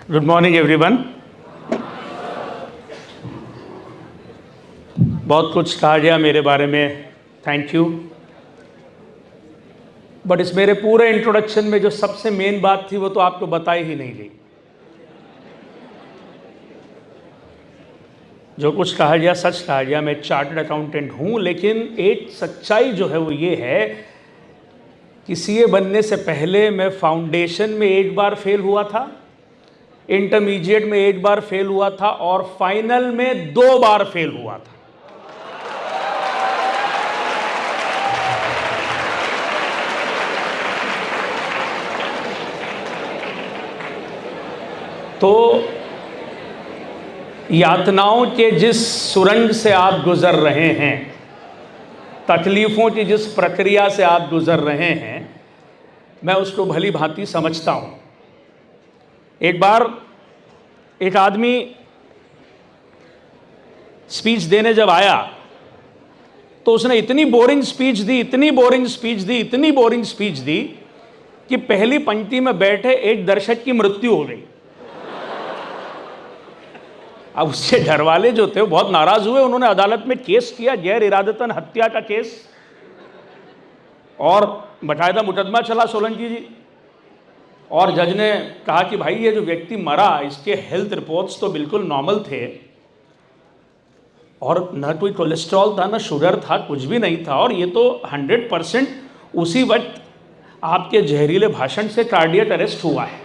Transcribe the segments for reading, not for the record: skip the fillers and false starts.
Good morning everyone. बहुत कुछ कहा गया मेरे बारे में, थैंक यू। बट इस मेरे पूरे इंट्रोडक्शन में जो सबसे मेन बात थी वो तो आपको बताई ही नहीं गई। जो कुछ कहा गया सच कहा गया। मैं चार्टर्ड अकाउंटेंट हूँ, लेकिन एक सच्चाई जो है वो ये है कि सीए बनने से पहले मैं फाउंडेशन में एक बार फेल हुआ था, इंटरमीडिएट में एक बार फेल हुआ था और फाइनल में 2 बार फेल हुआ था। तो यातनाओं के जिस सुरंग से आप गुजर रहे हैं, तकलीफ़ों की जिस प्रक्रिया से आप गुजर रहे हैं, मैं उसको भली भांति समझता हूँ। एक बार एक आदमी स्पीच देने जब आया तो उसने इतनी बोरिंग स्पीच दी कि पहली पंक्ति में बैठे एक दर्शक की मृत्यु हो गई। अब उसके घर वाले जो थे वो बहुत नाराज हुए। उन्होंने अदालत में केस किया, गैर इरादतन हत्या का केस, और बाकायदा मुकदमा चला सोलंकी जी। और जज ने कहा कि भाई ये जो व्यक्ति मरा, इसके हेल्थ रिपोर्ट्स तो बिल्कुल नॉर्मल थे और न कोई कोलेस्ट्रॉल था, न शुगर था, कुछ भी नहीं था, और ये तो 100% उसी वक्त आपके जहरीले भाषण से कार्डियक अरेस्ट हुआ है।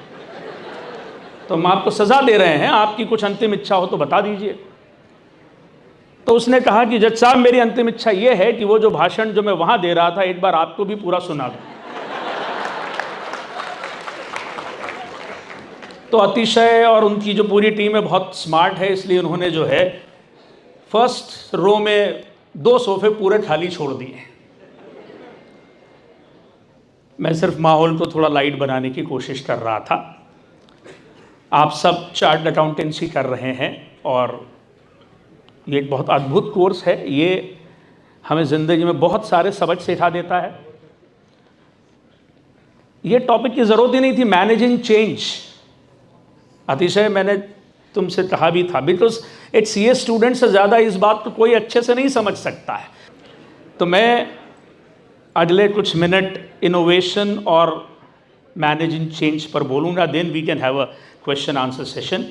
तो हम आपको सज़ा दे रहे हैं, आपकी कुछ अंतिम इच्छा हो तो बता दीजिए। तो उसने कहा कि जज साहब, मेरी अंतिम इच्छा ये है कि वो जो भाषण जो मैं वहाँ दे रहा था एक बार आपको भी पूरा सुना दूँ। तो अतिशय, और उनकी जो पूरी टीम है बहुत स्मार्ट है, इसलिए उन्होंने जो है फर्स्ट रो में 2 सोफे पूरे खाली छोड़ दिए। मैं सिर्फ माहौल को थोड़ा लाइट बनाने की कोशिश कर रहा था। आप सब चार्टर्ड अकाउंटेंसी कर रहे हैं और ये एक बहुत अद्भुत कोर्स है। ये हमें ज़िंदगी में बहुत सारे सबक सिखा देता है। ये टॉपिक की ज़रूरत ही नहीं थी, मैनेजिंग चेंज। अतिशय मैंने तुमसे कहा भी था, बिकॉज एक सीए स्टूडेंट से ज़्यादा इस बात को कोई अच्छे से नहीं समझ सकता है। तो मैं अगले कुछ मिनट इनोवेशन और मैनेजिंग चेंज पर बोलूँगा, then we can have a question answer session.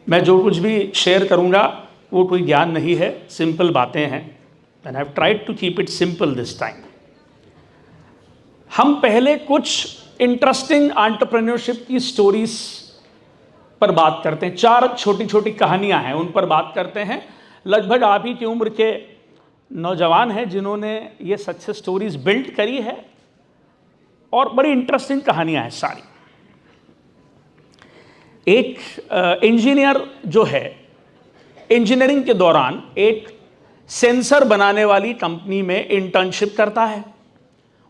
मैं जो कुछ भी शेयर करूँगा वो कोई ज्ञान नहीं है, सिंपल बातें हैं, and I have tried to keep it simple this time. हम पहले कुछ इंटरेस्टिंग एंटरप्रेन्योरशिप की स्टोरीज पर बात करते हैं। 4 छोटी छोटी कहानियां हैं, उन पर बात करते हैं। लगभग आप ही की उम्र के नौजवान हैं जिन्होंने ये सक्सेस स्टोरीज बिल्ड करी है, और बड़ी इंटरेस्टिंग कहानियां हैं सारी। एक इंजीनियर जो है, इंजीनियरिंग के दौरान एक सेंसर बनाने वाली कंपनी में इंटर्नशिप करता है।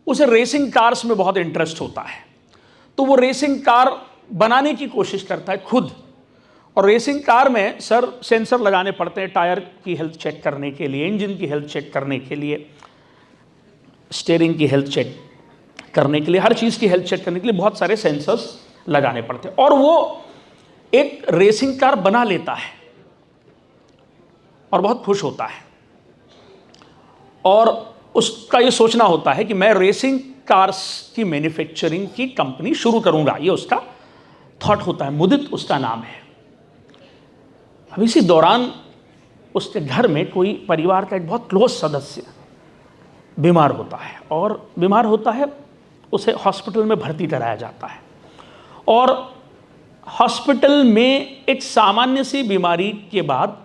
उसे रेसिंग कार्स में बहुत इंटरेस्ट होता है, तो वो रेसिंग कार बनाने की कोशिश करता है खुद। और रेसिंग कार में सर सेंसर लगाने पड़ते हैं, टायर की हेल्थ चेक करने के लिए, इंजन की हेल्थ चेक करने के लिए, स्टीयरिंग की हेल्थ चेक करने के लिए, हर चीज़ की हेल्थ चेक करने के लिए बहुत सारे सेंसर्स लगाने पड़ते हैं। और वो एक रेसिंग कार बना लेता है और बहुत खुश होता है, और उसका ये सोचना होता है कि मैं रेसिंग कार्स की मैन्युफैक्चरिंग की कंपनी शुरू करूंगा। ये उसका थॉट होता है, मुदित उसका नाम है। अब इसी दौरान उसके घर में कोई परिवार का एक बहुत क्लोज सदस्य बीमार होता है, और बीमार होता है, उसे हॉस्पिटल में भर्ती कराया जाता है। और हॉस्पिटल में एक सामान्य सी बीमारी के बाद,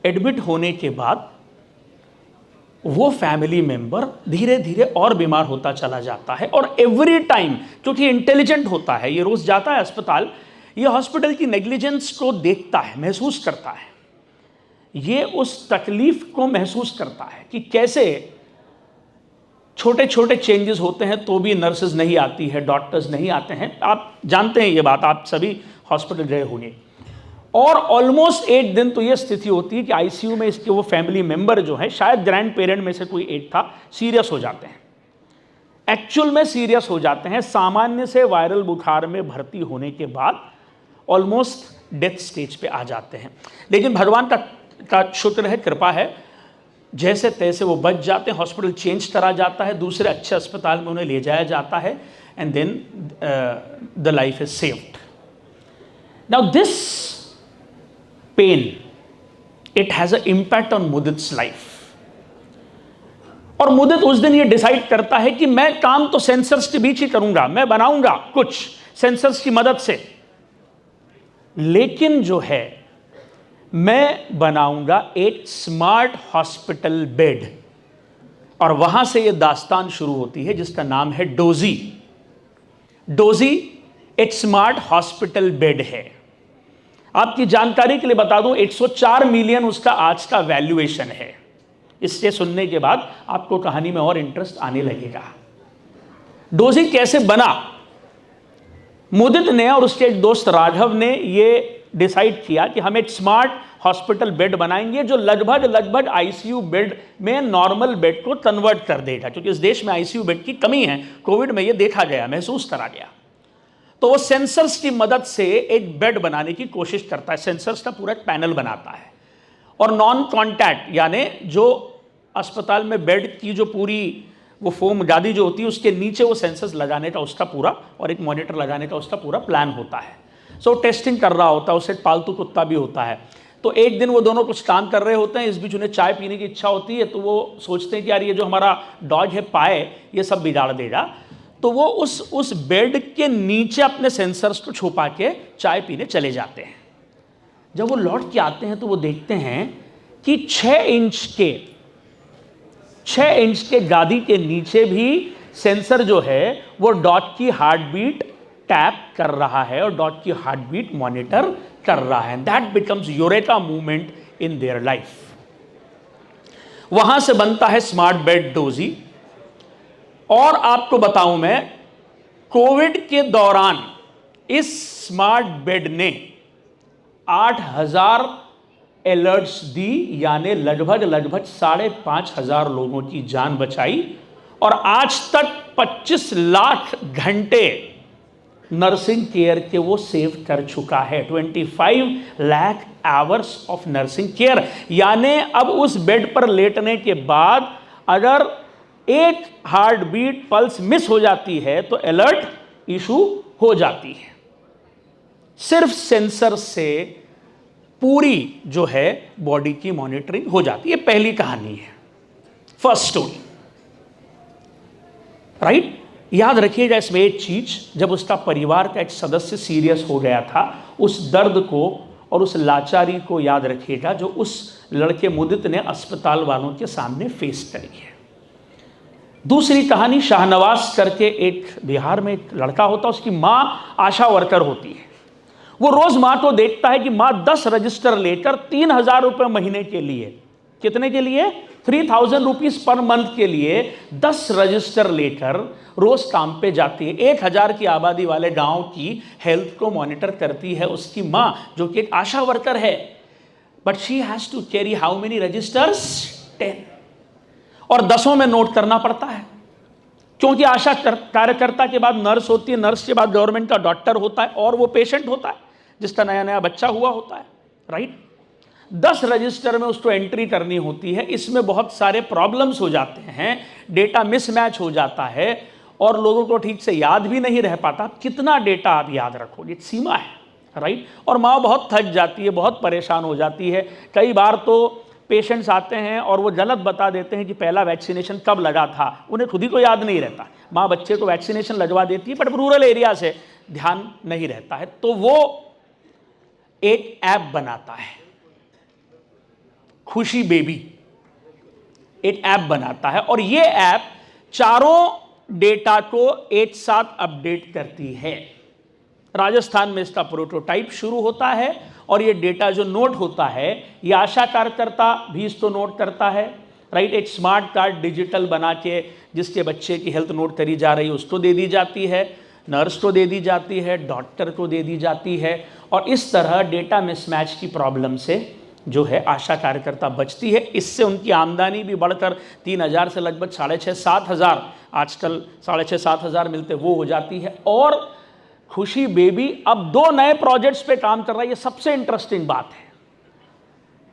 एडमिट होने के बाद, वो फैमिली मेंबर धीरे धीरे और बीमार होता चला जाता है। और एवरी टाइम, क्योंकि इंटेलिजेंट होता है, ये रोज जाता है अस्पताल, ये हॉस्पिटल की नेग्लिजेंस को देखता है, महसूस करता है। ये उस तकलीफ को महसूस करता है कि कैसे छोटे छोटे चेंजेस होते हैं तो भी नर्सेज नहीं आती है, डॉक्टर्स नहीं आते हैं। आप जानते हैं ये बात, आप सभी हॉस्पिटल गए होंगे। और ऑलमोस्ट एक दिन तो ये स्थिति होती है कि आईसीयू में इसके वो फैमिली मेंबर जो है, शायद ग्रैंड पेरेंट में से कोई एक था, सीरियस हो जाते हैं। एक्चुअल में सीरियस हो जाते हैं, सामान्य से वायरल बुखार में भर्ती होने के बाद ऑलमोस्ट डेथ स्टेज पे आ जाते हैं। लेकिन भगवान का शुक्र है, कृपा है, जैसे तैसे वो बच जाते हैं, हॉस्पिटल चेंज करा जाता है, दूसरे अच्छे अस्पताल में उन्हें ले जाया जाता है, and then the life is saved. Now this pen, it has a impact on Mudit's life. और मुदित उस दिन ये डिसाइड करता है कि मैं काम तो सेंसर्स के बीच ही करूंगा, मैं बनाऊंगा कुछ सेंसर्स की मदद से, लेकिन जो है मैं बनाऊंगा एक स्मार्ट हॉस्पिटल बेड। और वहां से ये दास्तान शुरू होती है जिसका नाम है डोजी। डोजी एक स्मार्ट हॉस्पिटल बेड है। आपकी जानकारी के लिए बता दूं, 104 मिलियन उसका आज का वैल्यूएशन है। इससे सुनने के बाद आपको कहानी में और इंटरेस्ट आने लगेगा। डोजी कैसे बना? मुदित ने और उसके एक दोस्त राघव ने ये डिसाइड किया कि हम एक स्मार्ट हॉस्पिटल बेड बनाएंगे जो लगभग आईसीयू बेड में नॉर्मल बेड को कन्वर्ट कर देगा, क्योंकि इस देश में आईसीयू बेड की कमी है। कोविड में ये देखा गया, महसूस करा गया। तो वो सेंसर्स की मदद से एक बेड बनाने की कोशिश करता है। सेंसर्स का पूरा पैनल बनाता है और नॉन कॉन्टैक्ट, यानी जो अस्पताल में बेड की जो पूरी वो फोम गादी जो होती है उसके नीचे वो सेंसर्स लगाने का उसका पूरा, और एक मॉनिटर लगाने का उसका पूरा प्लान होता है। सो टेस्टिंग कर रहा होता है, उससे पालतू कुत्ता भी होता है। तो एक दिन वो दोनों कुछ काम कर रहे होते हैं, इस बीच उन्हें चाय पीने की इच्छा होती है, तो वो सोचते हैं कि यार ये जो हमारा डॉग है पाए, ये सब बिगाड़ देगा। तो वो उस बेड के नीचे अपने सेंसर्स को छुपा के चाय पीने चले जाते हैं। जब वो लौट के आते हैं तो वो देखते हैं कि 6 इंच के गादी के नीचे भी सेंसर जो है वो डॉग की हार्ट बीट टैप कर रहा है और डॉग की हार्ट बीट मॉनिटर कर रहा है। That becomes eureka movement in their life. वहां से बनता है स्मार्ट बेड डोजी। और आपको बताऊं मैं, कोविड के दौरान इस स्मार्ट बेड ने 8,000 अलर्ट्स दी, यानी लगभग 5,500 लोगों की जान बचाई। और आज तक 25 लाख घंटे नर्सिंग केयर के वो सेव कर चुका है। 25 lakh hours of nursing care. यानी अब उस बेड पर लेटने के बाद अगर एक हार्ट बीट पल्स मिस हो जाती है तो अलर्ट इशू हो जाती है। सिर्फ सेंसर से पूरी जो है बॉडी की मॉनिटरिंग हो जाती है। पहली कहानी है, फर्स्ट स्टोरी, राइट। याद रखिएगा इसमें एक चीज, जब उसका परिवार का एक सदस्य सीरियस हो गया था, उस दर्द को और उस लाचारी को याद रखिएगा जो उस लड़के मुदित ने अस्पताल वालों के सामने फेस करी है। दूसरी कहानी, शाहनवाज करके एक बिहार में एक लड़का होता है, उसकी माँ आशा वर्कर होती है। वो रोज माँ को देखता है कि माँ 10 रजिस्टर लेकर 3,000 रुपये महीने के लिए, कितने के लिए? 3,000 रुपीज पर मंथ के लिए 10 रजिस्टर लेकर रोज काम पे जाती है। 1,000 की आबादी वाले गांव की हेल्थ को मॉनिटर करती है उसकी माँ, जो कि एक आशा वर्कर है। But she has to carry how many registers? 10। और 10 में नोट करना पड़ता है, क्योंकि आशा कार्यकर्ता के बाद नर्स होती है, नर्स के बाद गवर्नमेंट का डॉक्टर होता है, और वो पेशेंट होता है जिसका नया नया बच्चा हुआ होता है, राइट। 10 रजिस्टर में उसको एंट्री करनी होती है। इसमें बहुत सारे प्रॉब्लम्स हो जाते हैं, डेटा मिसमैच हो जाता है और लोगों को ठीक से याद भी नहीं रह पाता। कितना डेटा आप याद रखोगे, एक सीमा है, राइट। और माँ बहुत थक जाती है, बहुत परेशान हो जाती है। कई बार तो पेशेंट्स आते हैं और वो गलत बता देते हैं कि पहला वैक्सीनेशन कब लगा था, उन्हें खुद ही को याद नहीं रहता। माँ बच्चे को वैक्सीनेशन लगवा देती है, बट रूरल एरिया से ध्यान नहीं रहता है। तो वो एक ऐप बनाता है, खुशी बेबी एक ऐप बनाता है, और ये ऐप चारों डेटा को एक साथ अपडेट करती है। राजस्थान में इसका प्रोटोटाइप शुरू होता है, और ये डेटा जो नोट होता है, ये आशा कार्यकर्ता भी इसको नोट करता है, राइट। एक स्मार्ट कार्ड डिजिटल बना के जिसके बच्चे की हेल्थ नोट करी जा रही है उसको दे दी जाती है, नर्स को दे दी जाती है, डॉक्टर को दे दी जाती है। और इस तरह डेटा मिसमैच की प्रॉब्लम से जो है आशा कार्यकर्ता बचती है। इससे उनकी आमदनी भी बढ़कर 3,000 से लगभग 6,500-7,000, आजकल 6,500-7,000 मिलते, वो हो जाती है। और खुशी बेबी अब 2 नए प्रोजेक्ट्स पे काम कर रहा है। ये सबसे इंटरेस्टिंग बात है।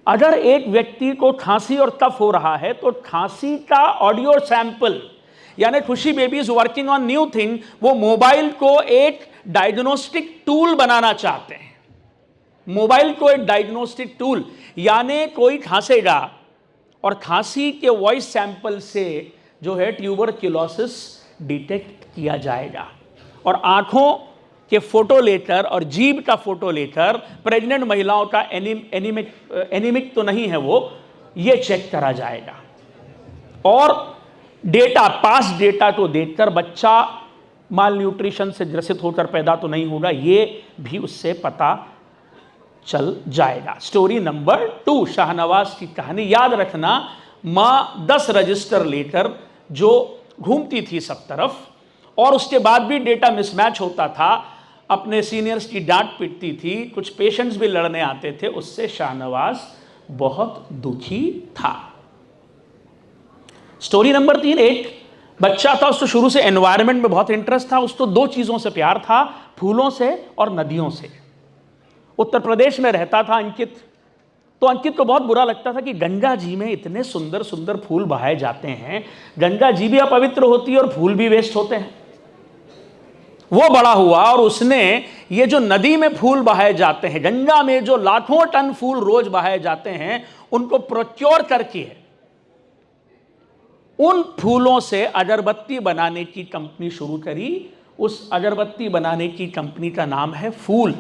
अगर एक व्यक्ति को खांसी और कफ हो रहा है तो खांसी का ऑडियो सैंपल, यानी खुशी baby is working on new thing, वो मोबाइल को एक डायग्नोस्टिक टूल बनाना चाहते हैं। मोबाइल को एक डायग्नोस्टिक टूल, यानी कोई खांसेगा और खांसी के वॉइस सैंपल से जो है ट्यूबरक्लोसिस डिटेक्ट किया जाएगा, और आंखों के फोटो लेकर और जीभ का फोटो लेकर प्रेग्नेंट महिलाओं का एनीमिक तो नहीं है वो, ये चेक करा जाएगा। और डेटा, पास डेटा को देखकर बच्चा माल न्यूट्रिशन से ग्रसित होकर पैदा तो नहीं होगा, ये भी उससे पता चल जाएगा। स्टोरी नंबर 2, शाहनवाज की कहानी। याद रखना, माँ 10 रजिस्टर लेकर जो घूमती थी सब तरफ, और उसके बाद भी डेटा मिसमैच होता था, अपने सीनियर्स की डांट पिटती थी, कुछ पेशेंट्स भी लड़ने आते थे, उससे शाहनवाज बहुत दुखी था। स्टोरी नंबर 3, एक बच्चा था, उसको शुरू से एनवायरनमेंट में बहुत इंटरेस्ट था। उसको 2 चीज़ों से प्यार था, फूलों से और नदियों से। उत्तर प्रदेश में रहता था अंकित, तो अंकित को बहुत बुरा लगता था कि गंगा जी में इतने सुंदर सुंदर फूल बहाए जाते हैं, गंगा जी भी अपवित्र होती है और फूल भी वेस्ट होते हैं। वो बड़ा हुआ और उसने ये जो नदी में फूल बहाए जाते हैं, गंगा में जो लाखों टन फूल रोज बहाए जाते हैं, उनको प्रोक्योर करके उन फूलों से अगरबत्ती बनाने की कंपनी शुरू करी। उस अगरबत्ती बनाने की कंपनी का नाम है फूल।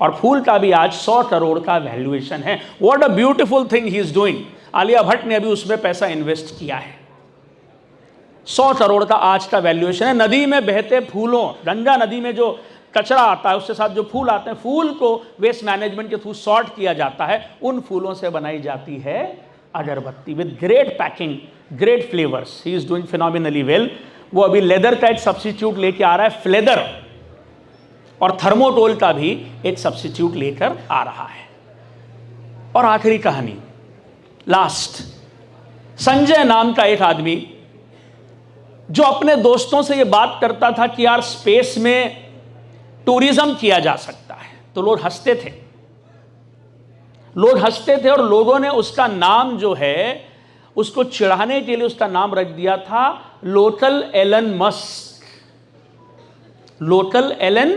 और फूल का भी आज 100 करोड़ का वैल्यूएशन है। What a beautiful thing he is doing. Alia Bhatt ने अभी उसमें पैसा इन्वेस्ट किया है। 100 करोड़ का आज का वैल्यूएशन है। नदी में बहते फूलों, गंगा नदी में जो कचरा आता है उसके साथ जो फूल आते हैं, फूल को वेस्ट मैनेजमेंट के थ्रू सॉर्ट किया जाता है, उन फूलों से बनाई जाती है अगरबत्ती with great packing, great flavours. He is doing phenomenally well. वो अभी लेदर का एक सब्स्टिट्यूट लेके आ रहा है, फ्लेदर, और थर्मोकोल का भी एक सब्स्टिट्यूट लेकर आ रहा है। और आखिरी कहानी, लास्ट, संजय नाम का एक आदमी जो अपने दोस्तों से ये बात करता था कि यार स्पेस में टूरिज्म किया जा सकता है, तो लोग हंसते थे और लोगों ने उसका नाम जो है, उसको चिढ़ाने के लिए उसका नाम रख दिया था local Elon Musk. Local Elon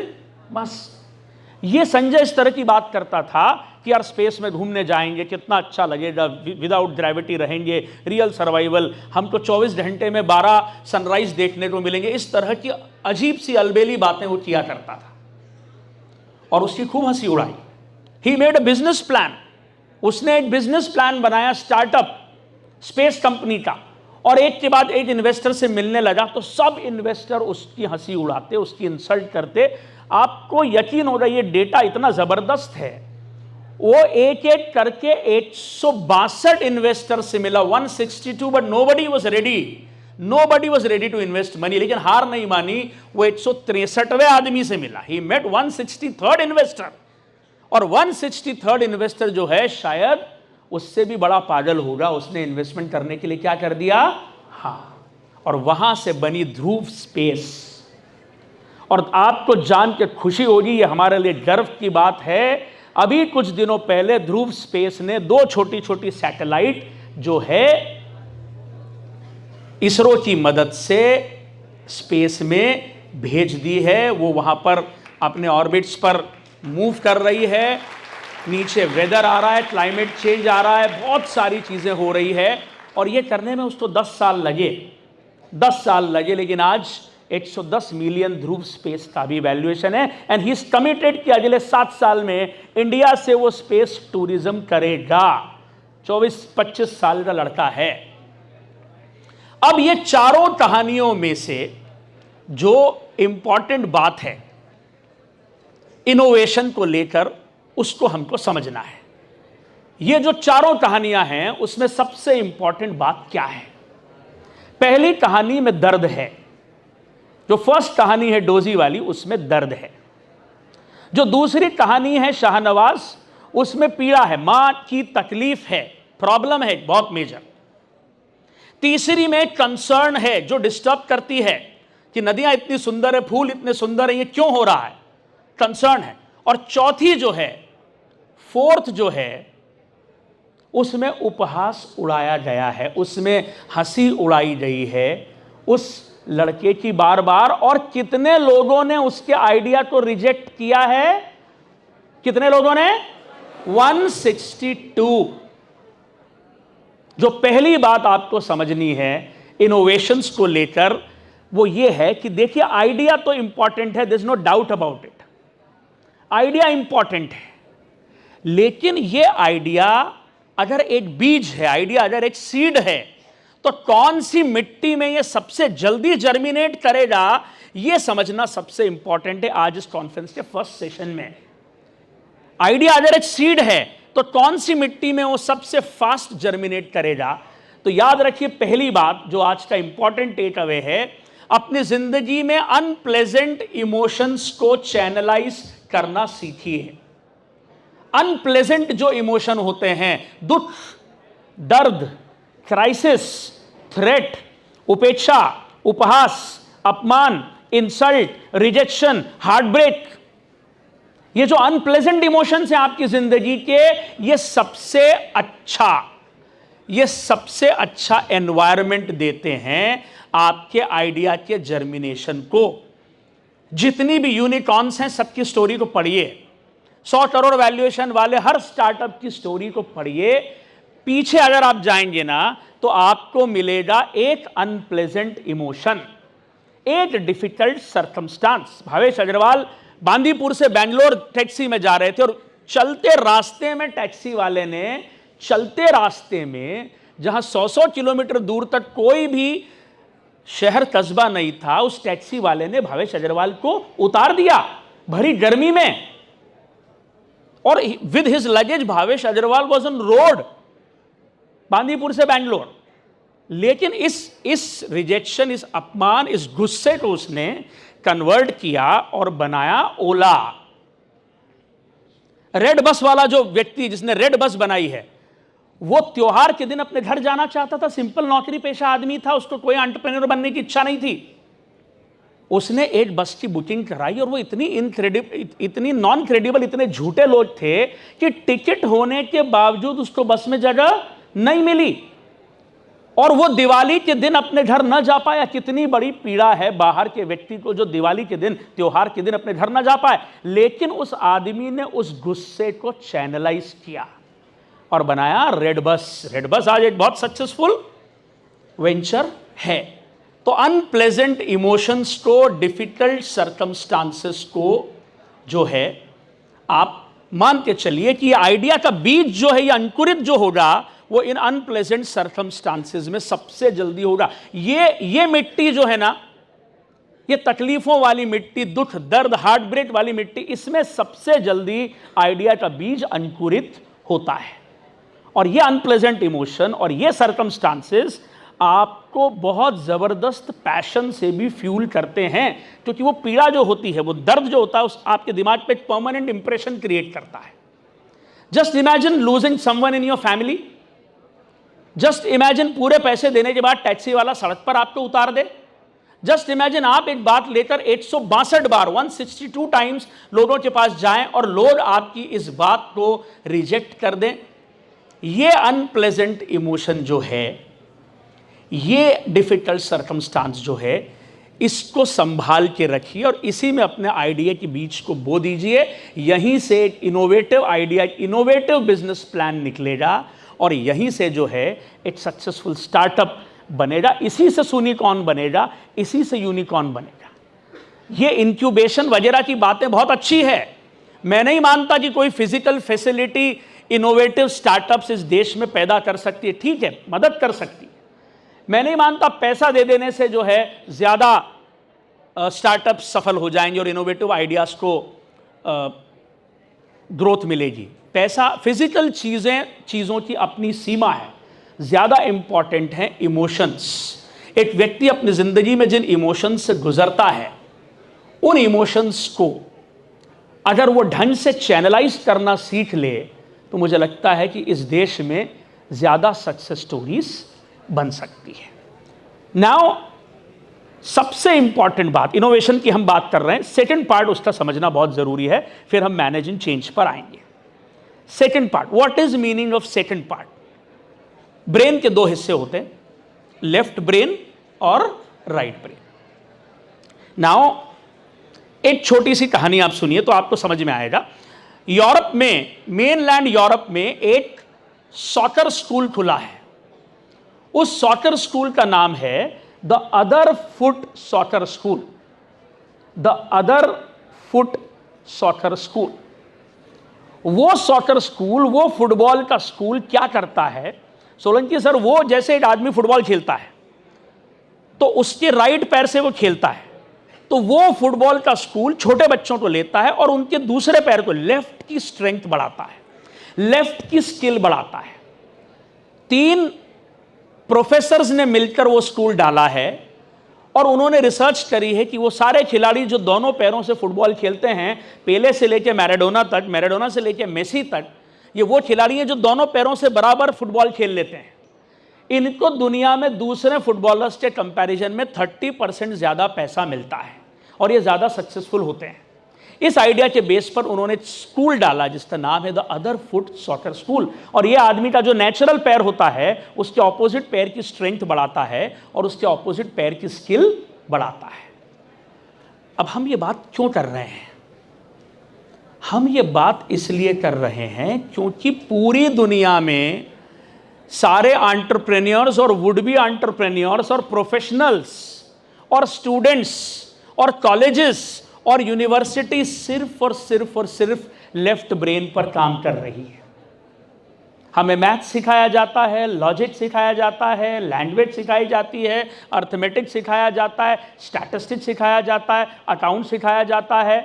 Musk. ये संजय इस तरह की बात करता था कि यार स्पेस में घूमने जाएंगे, कितना अच्छा लगेगा, विदाउट ग्रेविटी रहेंगे, रियल सर्वाइवल, हमको 24 घंटे में 12 सनराइज देखने को मिलेंगे। इस तरह की अजीब सी अलबेली बातें वो किया करता था और उसकी खूब हंसी उड़ाई। He made a business plan. उसने एक बिजनेस प्लान बनाया स्टार्टअप स्पेस कंपनी का, और एक के बाद एक इन्वेस्टर से मिलने लगा, तो सब इन्वेस्टर उसकी हंसी उड़ाते, उसकी इंसल्ट करते। आपको यकीन होगा ये डेटा इतना जबरदस्त है, वो एक एक करके 162 इन्वेस्टर से मिला, 162, but nobody was ready to invest money. लेकिन हार नहीं मानी, वो 163वें आदमी से मिला। ही मेट 163rd इन्वेस्टर, और 163rd इन्वेस्टर जो है शायद उससे भी बड़ा पागल होगा। उसने इन्वेस्टमेंट करने के लिए क्या कर दिया, हाँ, और वहां से बनी ध्रुव स्पेस। और आपको जान के खुशी होगी, ये हमारे लिए गर्व की बात है, अभी कुछ दिनों पहले ध्रुव स्पेस ने 2 छोटी छोटी सैटेलाइट जो है इसरो की मदद से स्पेस में भेज दी है। वो वहां पर अपने ऑर्बिट्स पर मूव कर रही है। नीचे वेदर आ रहा है, क्लाइमेट चेंज आ रहा है, बहुत सारी चीजें हो रही है, और ये करने में उसको 10 साल लगे, लेकिन आज 110 मिलियन ध्रुव स्पेस का भी वैल्यूएशन है। एंड ही इज कमिटेड कि अगले 7 साल में इंडिया से वो स्पेस टूरिज्म करेगा। 24-25 साल का लड़का है। अब ये चारों कहानियों में से जो इंपॉर्टेंट बात है इनोवेशन को लेकर, उसको हमको समझना है। ये जो चारों कहानियां हैं उसमें सबसे इंपॉर्टेंट बात क्या है? पहली कहानी में दर्द है। जो फर्स्ट कहानी है डोजी वाली, उसमें दर्द है। जो दूसरी कहानी है शाहनवाज, उसमें पीड़ा है, मां की तकलीफ है, प्रॉब्लम है बहुत मेजर। तीसरी में कंसर्न है जो डिस्टर्ब करती है कि नदियां इतनी सुंदर है, फूल इतने सुंदर है, ये क्यों हो रहा है, कंसर्न है। और चौथी जो है, फोर्थ जो है, उसमें उपहास उड़ाया गया है, उसमें हंसी उड़ाई गई है उस लड़के की बार बार। और कितने लोगों ने उसके आइडिया को रिजेक्ट किया है, कितने लोगों ने, 162। जो पहली बात आपको समझनी है इनोवेशंस को लेकर वो ये है कि देखिए आइडिया तो इंपॉर्टेंट है, there is no doubt about it, idea important है, लेकिन ये आइडिया अगर एक बीज है, आइडिया अगर एक सीड है, तो कौन सी मिट्टी में ये सबसे जल्दी जर्मिनेट करेगा ये समझना सबसे इंपॉर्टेंट है आज इस कॉन्फ्रेंस के फर्स्ट सेशन में। आइडिया अगर एक सीड है तो कौन सी मिट्टी में वो सबसे फास्ट जर्मिनेट करेगा। तो याद रखिए पहली बात जो आज का इंपॉर्टेंट टेक अवे है, अपनी जिंदगी में अनप्लेजेंट इमोशंस को चैनलाइज करना सीखिए। अनप्लेजेंट जो इमोशन होते हैं, दुख, दर्द, क्राइसिस, थ्रेट, उपेक्षा, उपहास, अपमान, इंसल्ट, रिजेक्शन, हार्टब्रेक, ये जो अनप्लेजेंट इमोशंस हैं आपकी जिंदगी के, ये सबसे अच्छा एनवायरनमेंट देते हैं आपके आइडिया के जर्मिनेशन को। जितनी भी यूनिकॉर्न्स हैं सबकी स्टोरी को पढ़िए, 100 करोड़ वैल्यूएशन वाले हर स्टार्टअप की स्टोरी को पढ़िए, पीछे अगर आप जाएंगे ना तो आपको मिलेगा एक अनप्लेजेंट इमोशन, एक डिफिकल्ट सर्कमस्टांस। भावेश अग्रवाल बांदीपुर से बेंगलोर टैक्सी में जा रहे थे और चलते रास्ते में टैक्सी वाले ने, चलते रास्ते में जहां 100-100 किलोमीटर दूर तक कोई भी शहर कस्बा नहीं था, उस टैक्सी वाले ने भावेश अग्रवाल को उतार दिया भरी गर्मी में, और with his luggage Bhavesh Agarwal was on road Bandipur से बेंगलोर। लेकिन इस रिजेक्शन, इस अपमान, इस गुस्से को उसने कन्वर्ट किया और बनाया ओला। रेड बस वाला जो व्यक्ति जिसने रेड बस बनाई है, वो त्योहार के दिन अपने घर जाना चाहता था, सिंपल नौकरी पेशा आदमी था, उसको कोई एंटरप्रेन्योर बनने की इच्छा नहीं थी। उसने एक बस की बुकिंग कराई और वो इतनी नॉन क्रेडिबल, इतने झूठे लोग थे कि टिकट होने के बावजूद उसको बस में जगह नहीं मिली और वो दिवाली के दिन अपने घर न जा पाया। कितनी बड़ी पीड़ा है बाहर के व्यक्ति को जो दिवाली के दिन, त्योहार के दिन अपने घर न जा पाए। लेकिन उस आदमी ने उस गुस्से को चैनलाइज किया और बनाया रेड बस। रेड बस आज एक बहुत सक्सेसफुल वेंचर है। तो अनप्लेजेंट इमोशंस को, डिफिकल्ट सर्कमस्टांसेस को जो है आप मान के चलिए कि ये आइडिया का बीज जो है, ये अंकुरित जो होगा वो इन अनप्लेजेंट सर्कमस्टांसेस में सबसे जल्दी होगा। ये मिट्टी जो है ना, ये तकलीफों वाली मिट्टी, दुख, दर्द, हार्ट ब्रेक वाली मिट्टी, इसमें सबसे जल्दी आइडिया का बीज अंकुरित होता है। और ये अनप्लेजेंट इमोशन और ये सर्कमस्टांसेस आपको बहुत जबरदस्त पैशन से भी फ्यूल करते हैं, क्योंकि वो पीड़ा जो होती है, वो दर्द जो होता है, उस आपके दिमाग पे एक परमानेंट इंप्रेशन क्रिएट करता है। Just imagine losing someone in your family. Just imagine पूरे पैसे देने के बाद टैक्सी वाला सड़क पर आपको उतार दे। जस्ट इमेजिन आप एक बात लेकर 162 बार, 162 टाइम्स लोगों के पास जाएं और लोग आपकी इस बात को रिजेक्ट कर दें। ये अनप्लेजेंट इमोशन जो है, ये डिफिकल्ट सर्कमस्टांस जो है, इसको संभाल के रखिए और इसी में अपने आइडिया के बीच को बो दीजिए। यहीं से एक innovative idea, innovative business plan निकलेगा और यहीं से जो है एक सक्सेसफुल स्टार्टअप बनेगा। इसी से यूनिकॉर्न बनेगा, इसी से यूनिकॉर्न बनेगा। ये इंक्यूबेशन वगैरह की बातें बहुत अच्छी है। मैं नहीं मानता कि कोई फिजिकल फैसिलिटी इनोवेटिव स्टार्टअप्स इस देश में पैदा कर सकती है। ठीक है, मदद कर सकती है। मैं नहीं मानता पैसा दे देने से जो है ज़्यादा स्टार्टअप सफल हो जाएंगे और इनोवेटिव आइडियाज़ को ग्रोथ मिलेगी। पैसा, फिजिकल चीज़ों की अपनी सीमा है, ज़्यादा इंपॉर्टेंट है इमोशंस। एक व्यक्ति अपनी ज़िंदगी में जिन इमोशंस से गुजरता है, उन इमोशंस को अगर वो ढंग से चैनलाइज करना सीख ले तो मुझे लगता है कि इस देश में ज़्यादा सक्सेस स्टोरीज बन सकती है। नाउ सबसे इंपॉर्टेंट बात, इनोवेशन की हम बात कर रहे हैं, सेकंड पार्ट उसका समझना बहुत ज़रूरी है, फिर हम मैनेजिंग चेंज पर आएंगे। Second part, what is meaning of second part? Brain के दो हिस्से होते हैं, लेफ्ट ब्रेन और राइट ब्रेन। नाउ एक छोटी सी कहानी आप सुनिए तो आपको समझ में आएगा। यूरोप में, मेनलैंड यूरोप में एक सॉकर स्कूल खुला है। उस सॉकर स्कूल का नाम है the other foot soccer school. The other foot soccer school. वो सॉकर स्कूल, वो फुटबॉल का स्कूल क्या करता है सोलंकी सर, वो जैसे एक आदमी फुटबॉल खेलता है तो उसके राइट पैर से वो खेलता है, तो वो फुटबॉल का स्कूल छोटे बच्चों को लेता है और उनके दूसरे पैर को, लेफ्ट की स्ट्रेंथ बढ़ाता है, लेफ्ट की स्किल बढ़ाता है। 3 प्रोफेसर्स ने मिलकर वो स्कूल डाला है और उन्होंने रिसर्च करी है कि वो सारे खिलाड़ी जो दोनों पैरों से फुटबॉल खेलते हैं, पेले से लेकर मैराडोना तक, मैराडोना से लेकर मेसी तक, ये वो खिलाड़ी हैं जो दोनों पैरों से बराबर फुटबॉल खेल लेते हैं। इनको दुनिया में दूसरे फुटबॉलर्स के कंपैरिजन में 30% ज़्यादा पैसा मिलता है और ये ज़्यादा सक्सेसफुल होते हैं। इस आइडिया के बेस पर उन्होंने स्कूल डाला जिसका नाम है the other foot soccer school. और ये आदमी का जो नेचुरल पैर होता है उसके ऑपोजिट पैर की स्ट्रेंथ बढ़ाता है और उसके ऑपोजिट पैर की स्किल बढ़ाता है। अब हम ये बात क्यों कर रहे हैं? हम ये बात इसलिए कर रहे हैं क्योंकि पूरी दुनिया में सारे एंटरप्रेन्योर्स और वुड बी एंटरप्रेन्योर्स और प्रोफेशनल्स और स्टूडेंट्स और कॉलेजेस और यूनिवर्सिटी सिर्फ और सिर्फ लेफ्ट ब्रेन पर काम कर रही है। हमें मैथ सिखाया जाता है, लॉजिक सिखाया जाता है, लैंग्वेज सिखाई जाती है, अर्थमेटिक्स सिखाया जाता है, स्टैटिस्टिक्स सिखाया जाता है, अकाउंट सिखाया जाता है,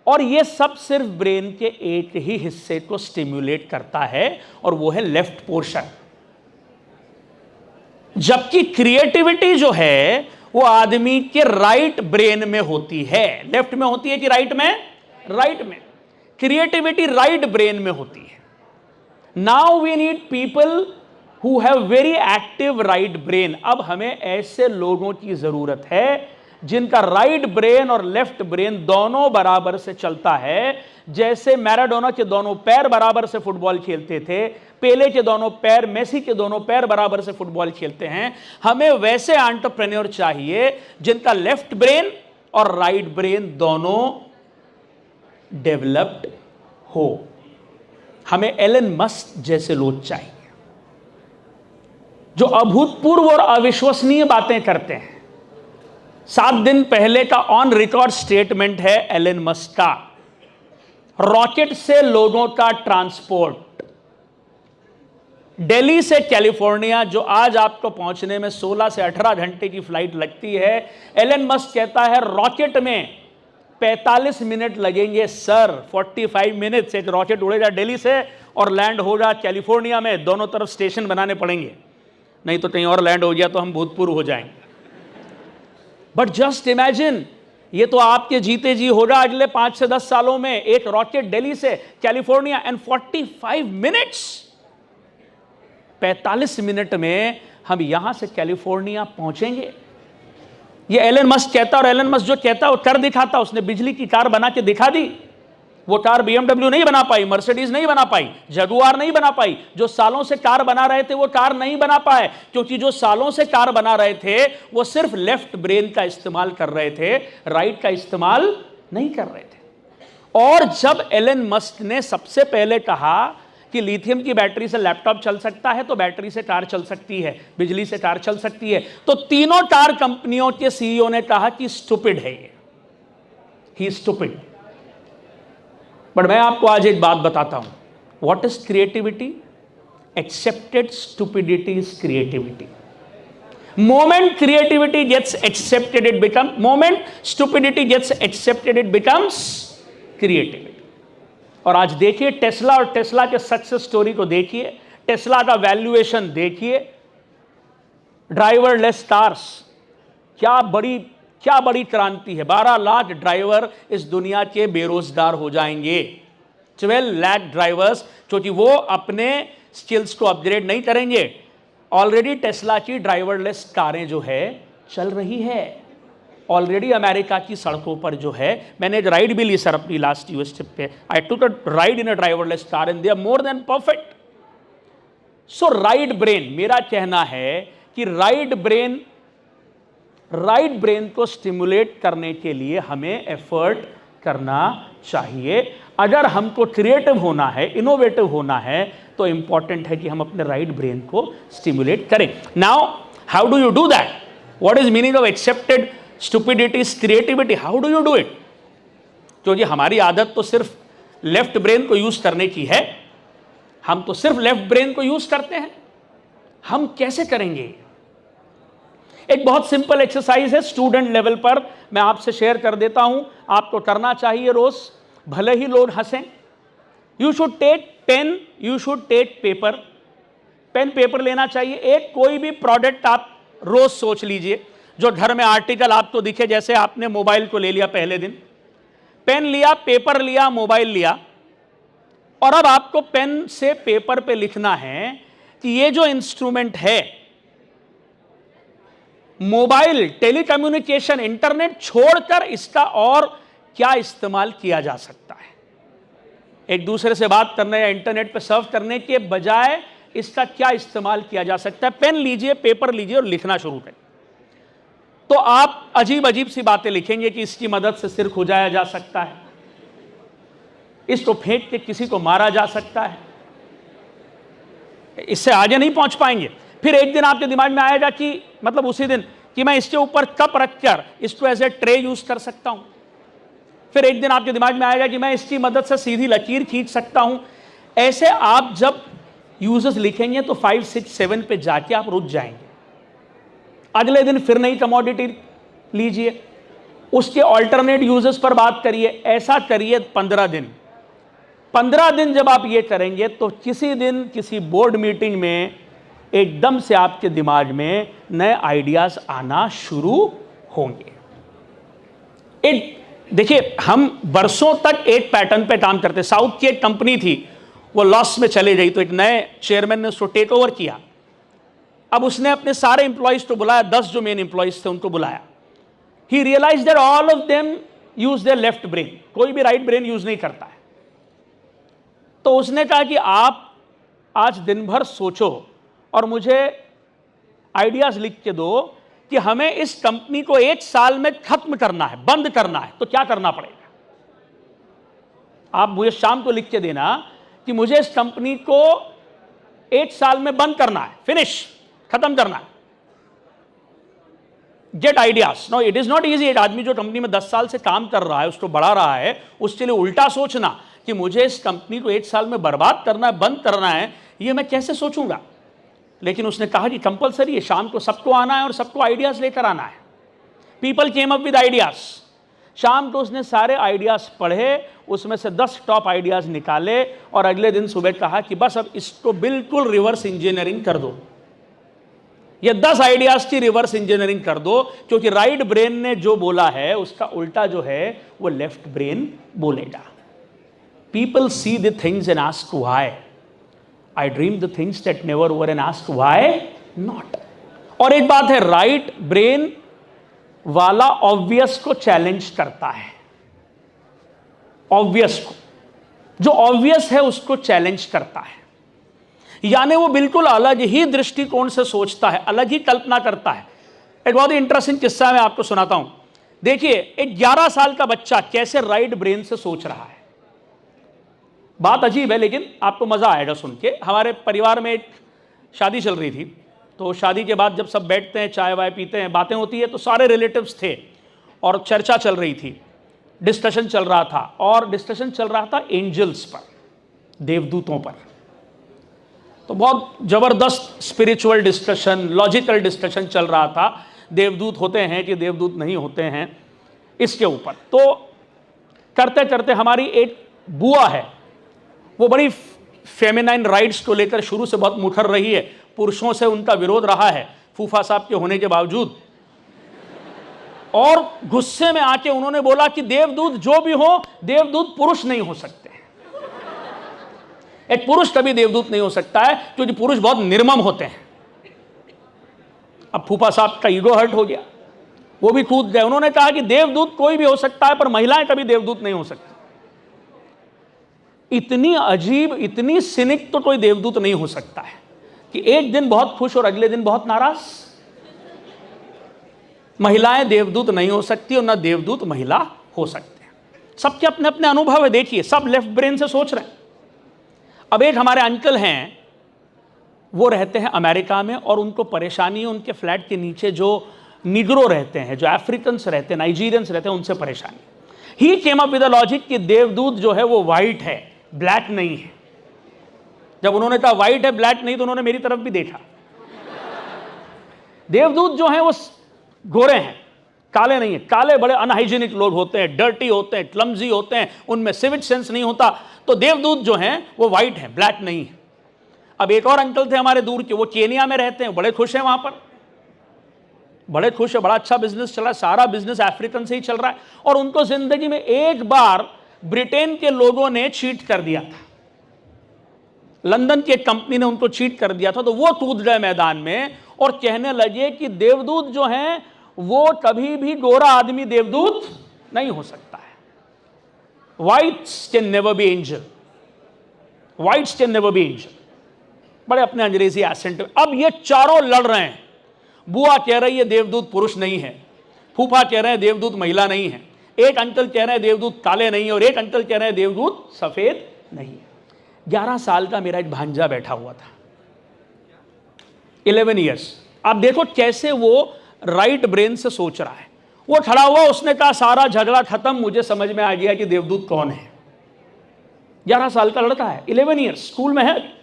और ये सब सिर्फ ब्रेन के एक ही हिस्से को स्टिम्युलेट करता है और वो है लेफ्ट पोर्शन। जबकि क्रिएटिविटी जो है वो आदमी के राइट ब्रेन में होती है। लेफ्ट में होती है कि राइट में? राइट में। क्रिएटिविटी राइट ब्रेन में होती है। Now we need people who have very active right brain. अब हमें ऐसे लोगों की जरूरत है जिनका राइट ब्रेन और लेफ्ट ब्रेन दोनों बराबर से चलता है। जैसे मैराडोना के दोनों पैर बराबर से फुटबॉल खेलते थे, पेले के दोनों पैर, मेसी के दोनों पैर बराबर से फुटबॉल खेलते हैं, हमें वैसे एंटरप्रेन्योर चाहिए जिनका लेफ्ट ब्रेन और राइट ब्रेन दोनों डेवलप्ड हो। हमें एलन मस्क जैसे लोग चाहिए जो अभूतपूर्व और अविश्वसनीय बातें करते हैं। 7 दिन पहले का ऑन रिकॉर्ड स्टेटमेंट है एलन मस्क का, रॉकेट से लोगों का ट्रांसपोर्ट, दिल्ली से कैलिफोर्निया जो आज आपको पहुंचने में 16 से 18 घंटे की फ्लाइट लगती है, एलन मस्क कहता है रॉकेट में 45 मिनट लगेंगे सर। 45 मिनट से एक रॉकेट उड़ेगा दिल्ली से और लैंड होगा कैलिफोर्निया में। दोनों तरफ स्टेशन बनाने पड़ेंगे, नहीं तो कहीं और लैंड हो गया तो हम भूतपूर्व हो जाएंगे। बट जस्ट इमेजिन, ये तो आपके जीते जी होगा अगले 5 से 10 सालों में, एक रॉकेट दिल्ली से कैलिफोर्निया एंड 45 मिनट्स, 45 मिनट में हम यहां से कैलिफोर्निया पहुंचेंगे। ये एलन मस्क कहता, और एलन मस्क जो कहता वो कर दिखाता। उसने बिजली की कार बना के दिखा दी। वो कार BMW नहीं बना पाई, मर्सिडीज नहीं बना पाई, जगुआर नहीं बना पाई। जो सालों से कार बना रहे थे वो कार नहीं बना पाए, क्योंकि जो सालों से कार बना रहे थे वो सिर्फ लेफ्ट ब्रेन का इस्तेमाल कर रहे थे, राइट का इस्तेमाल नहीं कर रहे थे। और जब एलन मस्क ने सबसे पहले कहा कि लिथियम की बैटरी से लैपटॉप चल सकता है, तो बैटरी से कार चल सकती है, बिजली से कार चल सकती है, तो तीनों कार कंपनियों के CEO ने कहा कि स्टूपिड है ये, ही स्टूपिड। बट मैं आपको आज एक बात बताता हूं, what is creativity? Accepted stupidity is creativity. Moment creativity gets accepted, it becomes, moment stupidity gets accepted, it becomes creativity. और आज देखिए टेस्ला और टेस्ला के सक्सेस स्टोरी को देखिए, टेस्ला का वैल्यूएशन देखिए, ड्राइवरलेस कार्स, क्या बड़ी क्रांति है। 12 लाख ड्राइवर इस दुनिया के बेरोजगार हो जाएंगे। 12 लाख ड्राइवर्स, क्योंकि वो अपने स्किल्स को अपग्रेड नहीं करेंगे। ऑलरेडी टेस्ला की ड्राइवरलेस कारें जो है चल रही है ऑलरेडी अमेरिका की सड़कों पर जो है। मैंने एक राइड भी ली सर अपनी लास्ट यूएस ट्रिप पे। I took a ride in a driverless car and they are more than perfect. So right brain, मेरा कहना है कि राइट ब्रेन को स्टिमुलेट करने के लिए हमें एफर्ट करना चाहिए। अगर हमको क्रिएटिव होना है, इनोवेटिव होना है, तो इंपॉर्टेंट है कि हम अपने राइट ब्रेन को स्टिमुलेट करें। Now how do you do that? What is meaning of accepted stupidity is creativity? How do you do it? क्योंकि हमारी आदत तो सिर्फ लेफ्ट ब्रेन को यूज करने की है। हम तो सिर्फ लेफ्ट ब्रेन को यूज करते हैं। हम कैसे करेंगे? एक बहुत सिंपल एक्सरसाइज है, स्टूडेंट लेवल पर मैं आपसे शेयर कर देता हूं। आपको करना चाहिए रोज, भले ही लोग हंसें। You should take pen, you should take paper. Pen paper लेना चाहिए। एक कोई भी प्रोडक्ट आप रोज सोच लीजिए जो घर में आर्टिकल आपको दिखे। जैसे आपने मोबाइल को ले लिया पहले दिन, पेन लिया, पेपर लिया, मोबाइल लिया, और अब आपको पेन से पेपर पे लिखना है कि ये जो इंस्ट्रूमेंट है, मोबाइल, टेलीकम्युनिकेशन, इंटरनेट छोड़कर इसका और क्या इस्तेमाल किया जा सकता है। एक दूसरे से बात करने या इंटरनेट पर सर्फ करने के बजाय इसका क्या इस्तेमाल किया जा सकता है। पेन लीजिए, पेपर लीजिए और लिखना शुरू करें। तो आप अजीब अजीब सी बातें लिखेंगे कि इसकी मदद से सिर खुजाया जा सकता है, इसको फेंक के किसी को मारा जा सकता है। इससे आगे नहीं पहुंच पाएंगे। फिर एक दिन आपके दिमाग में आएगा कि मतलब उसी दिन कि मैं इसके ऊपर कप रखकर इसको एज ए ट्रे यूज कर सकता हूं। फिर एक दिन आपके दिमाग में आएगा कि मैं इसकी मदद से सीधी लकीर खींच सकता हूं। ऐसे आप जब यूजेस लिखेंगे तो 5, 6, 7 पे जाके आप रुक जाएंगे। अगले दिन फिर नई कमोडिटी लीजिए, उसके ऑल्टरनेट यूजेस पर बात करिए। ऐसा करिए 15 दिन। 15 दिन जब आप ये करेंगे तो किसी दिन किसी बोर्ड मीटिंग में एकदम से आपके दिमाग में नए आइडियाज आना शुरू होंगे। देखिए, हम बरसों तक एक पैटर्न पे काम करते। साउथ की एक कंपनी थी, वो लॉस में चली गई, तो एक नए चेयरमैन ने उसको टेक ओवर किया। अब उसने अपने सारे इंप्लॉइज को बुलाया, 10 जो मेन इंप्लॉइज थे उनको बुलाया। He realize that all of them use their left brain, कोई भी राइट ब्रेन यूज नहीं करता है। तो उसने कहा कि आप आज दिन भर सोचो और मुझे आइडियाज लिख के दो कि हमें इस कंपनी को 1 साल में खत्म करना है, बंद करना है, तो क्या करना पड़ेगा। आप मुझे शाम को लिख के देना कि मुझे इस कंपनी को 1 साल में बंद करना है, फिनिश, खत्म करना है। Get ideas. No, it is not easy. एक आदमी जो कंपनी में 10 साल से काम कर रहा है, उसको बढ़ा रहा है, उसके लिए उल्टा सोचना कि मुझे इस कंपनी को 1 साल में बर्बाद करना है, बंद करना है, ये मैं कैसे सोचूंगा। लेकिन उसने कहा कि कंपलसरी है, शाम को सबको आना है और सबको आइडियाज लेकर आना है। People came up with ideas. शाम को उसने सारे आइडियाज पढ़े, उसमें से 10 टॉप आइडियाज निकाले और अगले दिन सुबह कहा कि बस अब इसको बिल्कुल रिवर्स इंजीनियरिंग कर दो। ये 10 आइडियाज की रिवर्स इंजीनियरिंग कर दो, क्योंकि राइट ब्रेन ने जो बोला है उसका उल्टा जो है वो लेफ्ट ब्रेन बोलेगा। People see the things and ask why. I dream the things that never were and ask why not. और एक बात है, राइट ब्रेन वाला ऑब्वियस को चैलेंज करता है। ऑब्वियस को, जो ऑब्वियस है उसको चैलेंज करता है, यानी वो बिल्कुल अलग ही दृष्टिकोण से सोचता है, अलग ही कल्पना करता है। एक बहुत ही इंटरेस्टिंग किस्सा मैं आपको सुनाता हूं। देखिए, एक 11 साल का बच्चा कैसे राइट ब्रेन से सोच रहा है। बात अजीब है लेकिन आपको मजा आएगा सुन के। हमारे परिवार में एक शादी चल रही थी, तो शादी के बाद जब सब बैठते हैं, चाय वाय पीते हैं, बातें होती है, तो सारे रिलेटिव्स थे और चर्चा चल रही थी, डिस्कशन चल रहा था। और डिस्कशन चल रहा था एंजल्स पर, देवदूतों पर। तो बहुत जबरदस्त स्पिरिचुअल डिस्कशन, लॉजिकल डिस्कशन चल रहा था। देवदूत होते हैं कि देवदूत नहीं होते हैं, इसके ऊपर। तो करते करते हमारी एक बुआ है, वो बड़ी फेमिनाइन राइट्स को लेकर शुरू से बहुत मुखर रही है, पुरुषों से उनका विरोध रहा है फूफा साहब के होने के बावजूद। और गुस्से में आके उन्होंने बोला कि देवदूत जो भी हो, देवदूत पुरुष नहीं हो सकते। एक पुरुष कभी देवदूत नहीं हो सकता है क्योंकि पुरुष बहुत निर्मम होते हैं। अब फूफा साहब का ईगो हर्ट हो गया, वो भी कूद गए। उन्होंने कहा कि देवदूत कोई भी हो सकता है पर महिलाएं कभी देवदूत नहीं हो सकती। इतनी अजीब, इतनी सिनिक तो कोई देवदूत नहीं हो सकता है कि एक दिन बहुत खुश और अगले दिन बहुत नाराज। महिलाएं देवदूत नहीं हो सकती और ना देवदूत महिला हो सकते हैं। सबके अपने अपने अनुभव है। देखिए, सब लेफ्ट ब्रेन से सोच रहे हैं। अब एक हमारे अंकल हैं, वो रहते हैं अमेरिका में और उनको परेशानी है, उनके फ्लैट के नीचे जो निग्रो रहते हैं, जो अफ्रीकन्स रहते हैं, नाइजीरियंस रहते हैं, उनसे परेशानी। He came up with the logic कि देवदूत जो है वो वाइट है, ब्लैक नहीं है। जब उन्होंने कहा वाइट है ब्लैक नहीं, तो उन्होंने मेरी तरफ भी देखा। देवदूत जो है वो गोरे हैं, काले नहीं है। काले बड़े अनहाइजीनिक लोग होते हैं, डर्टी होते हैं, क्लमजी होते हैं, उनमें सिविक सेंस नहीं होता। तो देवदूत जो हैं वो वाइट है, ब्लैक नहीं है। अब एक और अंकल थे हमारे दूर के, वो केनिया में रहते हैं, बड़े खुश हैं वहां पर, बड़े खुश है, बड़ा अच्छा बिजनेस चल रहा है, सारा बिजनेस अफ्रीकन से ही चल रहा है। और उनको जिंदगी में एक बार ब्रिटेन के लोगों ने चीट कर दिया था, लंदन की एक कंपनी ने उनको चीट कर दिया था। तो वो कूद गए मैदान में और कहने लगे कि देवदूत जो हैं वो कभी भी गोरा आदमी देवदूत नहीं हो सकता है। Whites can never be angel, whites can never be angel. बड़े अपने अंग्रेजी एसेंट में। अब ये चारों लड़ रहे हैं। बुआ कह रही है देवदूत पुरुष नहीं है, फूफा कह रहे हैं देवदूत महिला नहीं है, एक अंकल कह रहे हैं देवदूत काले नहीं है और एक अंकल कह रहे हैं देवदूत सफेद नहीं है। 11 साल का मेरा एक भांजा बैठा हुआ था, 11 ईयर्स। आप देखो कैसे वो राइट ब्रेन से सोच रहा है। वो खड़ा हुआ, उसने कहा सारा झगड़ा खत्म, मुझे समझ में आ गया कि देवदूत कौन है। 11 साल का लड़का है, 11 ईयर्स, स्कूल में है।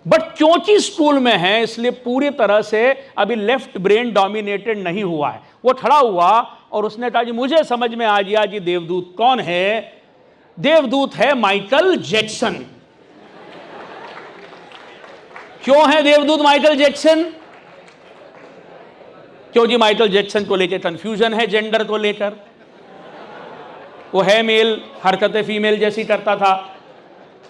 बट क्योंकि स्कूल में है इसलिए पूरी तरह से अभी लेफ्ट ब्रेन डोमिनेटेड नहीं हुआ है। वो खड़ा हुआ और उसने कहा कि मुझे समझ में आ गया कि देवदूत कौन है। देवदूत है माइकल जैक्सन। क्यों है देवदूत माइकल जैक्सन? क्योंकि माइकल जैक्सन को लेकर कंफ्यूजन है, जेंडर को लेकर। वो है मेल, हरकतें फीमेल जैसी करता था।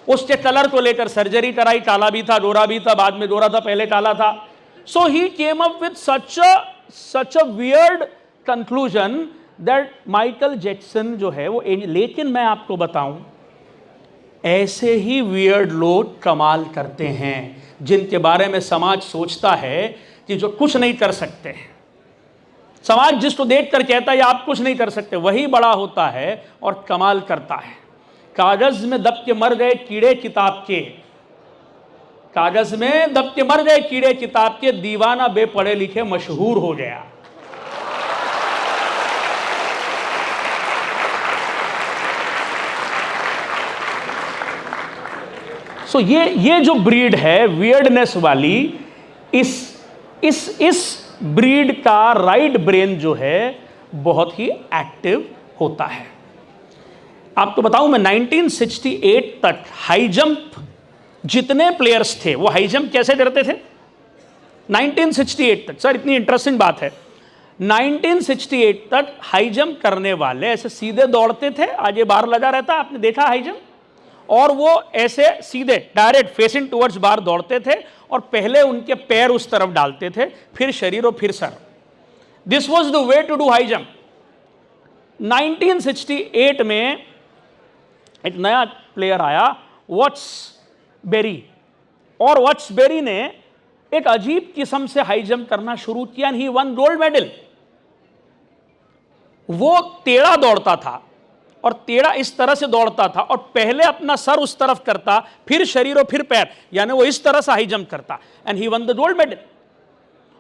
उसके कलर को लेकर सर्जरी कराई, काला भी था, गोरा भी था, बाद में गोरा था, पहले काला था। So he came up with such a weird conclusion that Michael Jackson जो है वो लेकिन मैं आपको बताऊं, ऐसे ही वियर्ड लोग कमाल करते हैं जिनके बारे में समाज सोचता है कि जो कुछ नहीं कर सकते हैं। समाज जिसको देखकर कहता है आप कुछ नहीं कर सकते, वही बड़ा होता है और कमाल करता है। कागज में दब के मर गए कीड़े किताब के, कागज में दब के मर गए कीड़े किताब के, दीवाना बेपढ़े लिखे मशहूर हो गया। सो ये जो ब्रीड है वियर्डनेस वाली, इस ब्रीड का राइट ब्रेन जो है बहुत ही एक्टिव होता है। आपको बताऊं मैं 1968 तक हाई जंप जितने प्लेयर्स थे वो हाई जंप कैसे करते थे 1968 तक। सर इतनी इंटरेस्टिंग बात है, 1968 तक हाई जंप करने वाले ऐसे सीधे दौड़ते थे, आगे बार लगा रहता, आपने देखा हाई जंप, और वो ऐसे सीधे डायरेक्ट फेसिंग टुवर्ड्स बार दौड़ते थे और पहले उनके पैर उस तरफ डालते थे, फिर शरीर और फिर सर। This was the way to do high jump. 1968 में एक नया प्लेयर आया वॉट्सबेरी, और वॉट्सबेरी ने एक अजीब किस्म से हाई जंप करना शुरू किया and he one gold medal. वो टेढ़ा दौड़ता था और टेढ़ा इस तरह से दौड़ता था और पहले अपना सर उस तरफ करता, फिर शरीर और फिर पैर, यानी वो इस तरह से हाई जंप करता and he one the gold medal.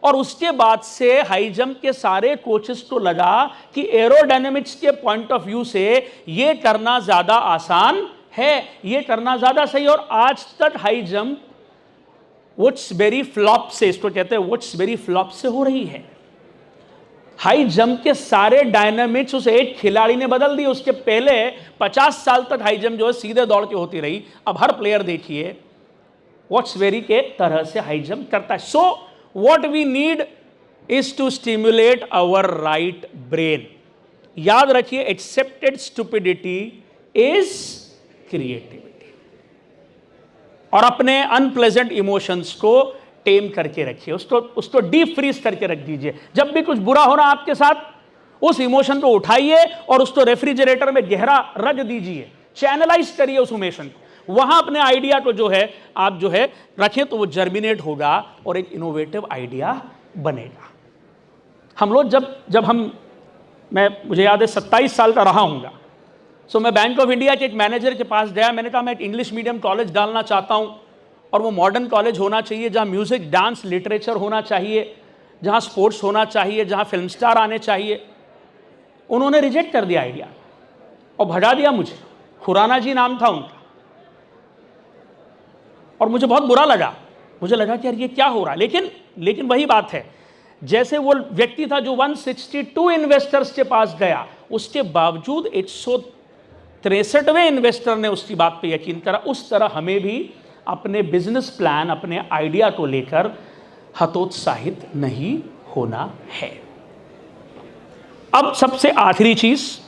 और उसके बाद से हाई जंप के सारे कोचेस को लगा कि एरोडायनेमिक्स के पॉइंट ऑफ व्यू से ये करना ज्यादा आसान है, ये करना ज्यादा सही। और आज तक हाई जंप वुड्सबेरी फ्लॉप से, इसको कहते हैं वुड्सबेरी फ्लॉप से हो रही है। हाई जंप के सारे डायनामिक्स उस एक खिलाड़ी ने बदल दिए। उसके पहले 50 साल तक हाई जंप जो है सीधे दौड़ के होती रही, अब हर प्लेयर देखिए वॉट्सबेरी के तरह से हाई जंप करता है। सो what we need is to stimulate our right brain. याद रखिए, accepted stupidity is creativity. और अपने अनप्लेजेंट इमोशंस को टेम करके रखिए, उसको डीप फ्रीज करके रख दीजिए। जब भी कुछ बुरा हो रहा आपके साथ, उस इमोशन को उठाइए और उसको रेफ्रिजरेटर में गहरा रख दीजिए, चैनलाइज करिए उस इमोशन को। वहां अपने आइडिया को जो है आप जो है रखें तो वो जर्मिनेट होगा और एक इनोवेटिव आइडिया बनेगा। हम लोग जब मुझे याद है 27 साल का रहा हूँगा, सो मैं बैंक ऑफ इंडिया के एक मैनेजर के पास गया। मैंने कहा मैं एक इंग्लिश मीडियम कॉलेज डालना चाहता हूँ और वो मॉडर्न कॉलेज होना चाहिए जहाँ म्यूज़िक, डांस, लिटरेचर होना चाहिए, जहाँ स्पोर्ट्स होना चाहिए, जहाँ फिल्म स्टार आने चाहिए। उन्होंने रिजेक्ट कर दिया आइडिया और भगा दिया मुझे। खुराना जी नाम था उनका। और मुझे बहुत बुरा लगा, मुझे लगा कि यार ये क्या हो रहा है। लेकिन वही बात है, जैसे वो व्यक्ति था जो 162 इन्वेस्टर्स के पास गया, उसके बावजूद 163वें इन्वेस्टर ने उसकी बात पे यकीन करा। उस तरह हमें भी अपने बिजनेस प्लान, अपने आइडिया को लेकर हतोत्साहित नहीं होना है। अब सबसे आखिरी चीज,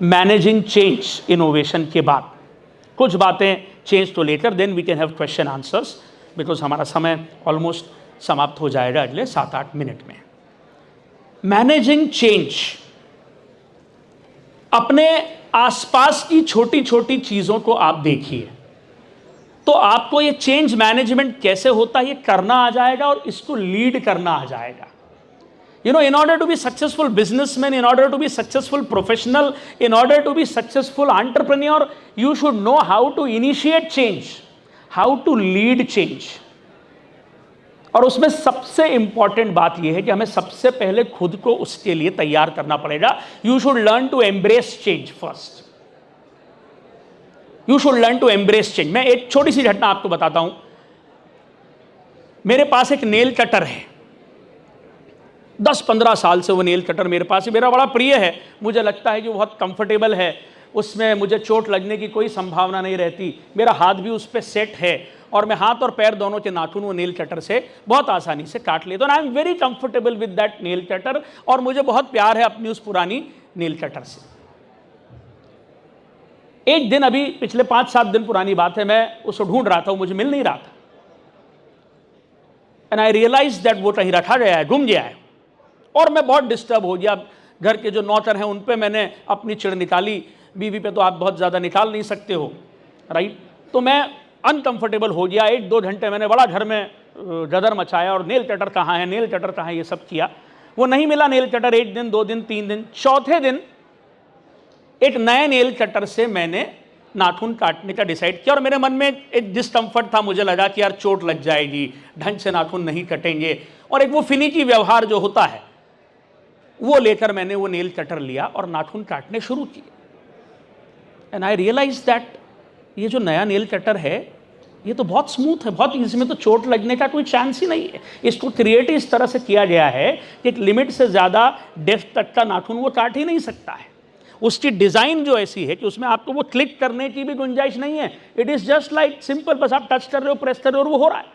मैनेजिंग चेंज इनोवेशन के बाद कुछ बातें चेंज तो लेकर then we can have question answers, because हमारा समय ऑलमोस्ट समाप्त हो जाएगा अगले 7-8 मिनट में। मैनेजिंग चेंज, अपने आसपास की छोटी छोटी चीजों को आप देखिए तो आपको ये चेंज मैनेजमेंट कैसे होता है ये करना आ जाएगा और इसको लीड करना आ जाएगा। You know, in order to be successful businessman, in order to be successful professional, in order to be successful entrepreneur, you should know how to initiate change, how to lead change. और उसमें सबसे important बात यह है कि हमें सबसे पहले खुद को उसके लिए तैयार करना पड़ेगा। You should learn to embrace change first. You should learn to embrace change. मैं एक छोटी सी घटना आपको बताता हूं। मेरे पास एक नेल कटर है, 10-15 साल से वो नेल कटर मेरे पास है। मेरा बड़ा प्रिय है, मुझे लगता है कि वो बहुत कंफर्टेबल है, उसमें मुझे चोट लगने की कोई संभावना नहीं रहती, मेरा हाथ भी उस पर सेट है और मैं हाथ और पैर दोनों के नाखून वो नेल कटर से बहुत आसानी से काट लेता हूँ। I am very comfortable with that nail cutter और मुझे बहुत प्यार है अपनी उस पुरानी नेल कटर से। एक दिन, अभी पिछले 5-7 दिन पुरानी बात है, मैं उसको ढूंढ रहा था, वो मुझे मिल नहीं रहा था। एंड आई रियलाइज दैट वो कहीं रखा गया है, गुम गया है और मैं बहुत डिस्टर्ब हो गया। घर के जो नौकर हैं उन पे मैंने अपनी चिढ़ निकाली, बीवी पे तो आप बहुत ज़्यादा निकाल नहीं सकते हो, राइट। तो मैं अनकंफर्टेबल हो गया। 1-2 घंटे मैंने बड़ा घर में गदर मचाया और नेल कटर कहाँ है, नेल कटर कहाँ है, ये सब किया। वो नहीं मिला नेल कटर। 1 दिन, 2 दिन, 3 दिन, चौथे दिन एक नए नेल कटर से मैंने नाखून काटने का डिसाइड किया और मेरे मन में एक डिस्कम्फर्ट था। मुझे लगा कि यार चोट लग जाएगी, ढंग से नाखून नहीं कटेंगे, और एक वो फिनिकी व्यवहार जो होता है वो लेकर मैंने वो नेल कटर लिया और नाखून काटने शुरू किए। एंड आई रियलाइज दैट ये जो नया नेल कटर है ये तो बहुत स्मूथ है, बहुत इसमें तो चोट लगने का कोई चांस ही नहीं है। इसको क्रिएट इस तरह से किया गया है कि एक लिमिट से ज़्यादा डेप्थ तक का नाखून वो काट ही नहीं सकता है। उसकी डिज़ाइन जो ऐसी है कि उसमें आपको वो क्लिक करने की भी गुंजाइश नहीं है। It is just like simple, बस आप टच कर रहे हो, प्रेस कर रहे हो और वो हो रहा है।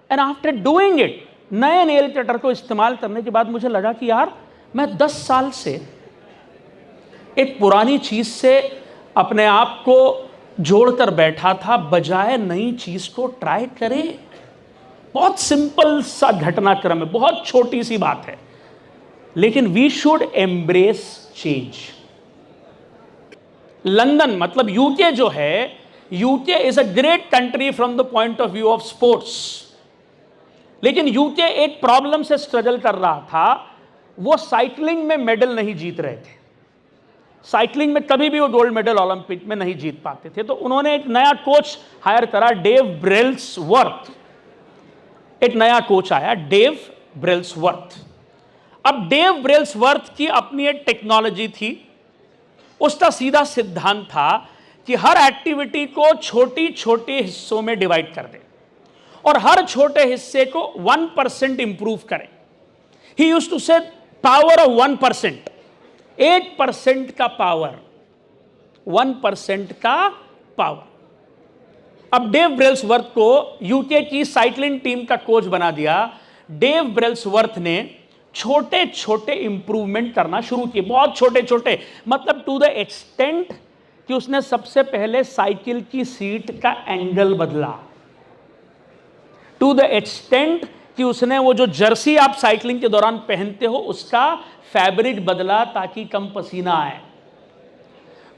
एंड आफ्टर डूइंग इट, नए नेल कटर को इस्तेमाल करने के बाद मुझे लगा कि यार मैं 10 साल से एक पुरानी चीज़ से अपने आप को जोड़कर बैठा था, बजाय नई चीज़ को ट्राई करे। बहुत सिंपल सा घटनाक्रम है, बहुत छोटी सी बात है, लेकिन we should embrace change. London, मतलब यूके जो है, UK is a great country from the point of view of sports, लेकिन यूके एक प्रॉब्लम से स्ट्रगल कर रहा था। वो साइकिलिंग में मेडल नहीं जीत रहे थे। साइकिलिंग में कभी भी वो गोल्ड मेडल ओलंपिक में नहीं जीत पाते थे। तो उन्होंने एक नया कोच हायर करा, डेव ब्रेल्सवर्थ। एक नया कोच आया, डेव ब्रेल्सवर्थ। अब डेव ब्रेल्सवर्थ की अपनी एक टेक्नोलॉजी थी। उसका सीधा सिद्धांत था कि हर एक्टिविटी को छोटी छोटी हिस्सों में डिवाइड कर दे और हर छोटे हिस्से को 1% इंप्रूव करें। ही यूज्ड टू से पावर ऑफ 1%, 1% का पावर, 1% का पावर। अब डेव ब्रेल्सवर्थ को यूके की साइकिलिंग टीम का कोच बना दिया। डेव ब्रेल्सवर्थ ने छोटे छोटे इंप्रूवमेंट करना शुरू किए, बहुत छोटे छोटे, मतलब टू द एक्सटेंट कि उसने सबसे पहले साइकिल की सीट का एंगल बदला, टू द एक्सटेंट कि उसने वो जो जर्सी आप साइकिलिंग के दौरान पहनते हो उसका फैब्रिक बदला ताकि कम पसीना आए,